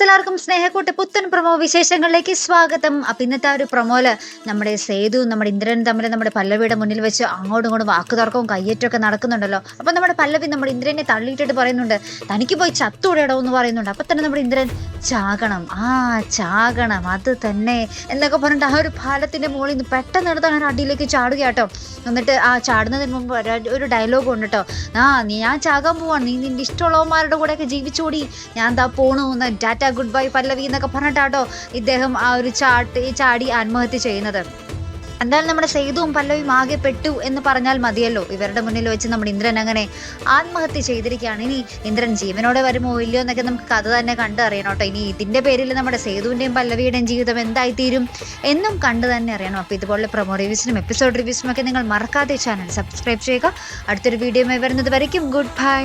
എല്ലാവർക്കും സ്നേഹക്കൂട്ട് പുത്തൻ പ്രൊമോ വിശേഷങ്ങളിലേക്ക് സ്വാഗതം. അപ്പം ഇന്നത്തെ ഒരു പ്രൊമോയില് നമ്മുടെ സേതു നമ്മുടെ ഇന്ദ്രൻ തമ്മിൽ നമ്മുടെ പല്ലവിയുടെ മുന്നിൽ വെച്ച് അങ്ങോട്ടും ഇങ്ങോട്ടും വാക്ക് തർക്കവും കയ്യേറ്റമൊക്കെ നടക്കുന്നുണ്ടല്ലോ. അപ്പം നമ്മുടെ പല്ലവി നമ്മുടെ ഇന്ദ്രനെ തള്ളിയിട്ടിട്ട് പറയുന്നുണ്ട്, തനിക്ക് പോയി ചത്തൂടേടോ എന്ന് പറയുന്നുണ്ട്. അപ്പം തന്നെ നമ്മുടെ ഇന്ദ്രൻ ചാകണം അത് തന്നെ എന്നൊക്കെ പറഞ്ഞിട്ട് ആ ഒരു പാലത്തിന്റെ മുകളിൽ നിന്ന് പെട്ടെന്ന് എടുത്താണ് ഒരു അടിയിലേക്ക് ചാടുക കേട്ടോ. എന്നിട്ട് ആ ചാടുന്നതിന് മുമ്പ് ഒരു ഡയലോഗ് ഉണ്ട് കേട്ടോ, ഞാൻ ചാകാൻ പോവാണ്, നീ നിന്റെ ഇഷ്ടമുള്ളവന്മാരുടെ കൂടെയൊക്കെ ജീവിച്ചോടി, ഞാൻ എന്താ പോണു എന്ന് ടാറ്റ ഗുഡ് ബൈ പല്ലവി എന്നൊക്കെ പറഞ്ഞിട്ടാട്ടോ ഇദ്ദേഹം ആ ഒരു ചാടി ആത്മഹത്യ ചെയ്യുന്നത്. എന്തായാലും നമ്മുടെ സേതുവും പല്ലവിയും ആകെ പെട്ടു എന്ന് പറഞ്ഞാൽ മതിയല്ലോ. ഇവരുടെ മുന്നിൽ വെച്ച് നമ്മുടെ ഇന്ദ്രൻ അങ്ങനെ ആത്മഹത്യ ചെയ്തിരിക്കുകയാണ്. ഇനി ഇന്ദ്രൻ ജീവനോടെ വരുമോ ഇല്ലയോ എന്നൊക്കെ നമുക്ക് കഥ തന്നെ കണ്ടറിയണം കേട്ടോ. ഇനി ഇതിന്റെ പേരിൽ നമ്മുടെ സേതുവിന്റെയും പല്ലവിയുടെയും ജീവിതം എന്തായിത്തീരും എന്നും കണ്ടു തന്നെ അറിയണം. അപ്പോൾ ഇതുപോലെ പ്രൊമോ റിവ്യൂസിനും എപ്പിസോഡ് റിവ്യൂസിനും ഒക്കെ നിങ്ങൾ മറക്കാതെ ചാനൽ സബ്സ്ക്രൈബ് ചെയ്യുക. അടുത്തൊരു വീഡിയോയുമായി വരുന്നത് വരയ്ക്കും ഗുഡ് ബൈ.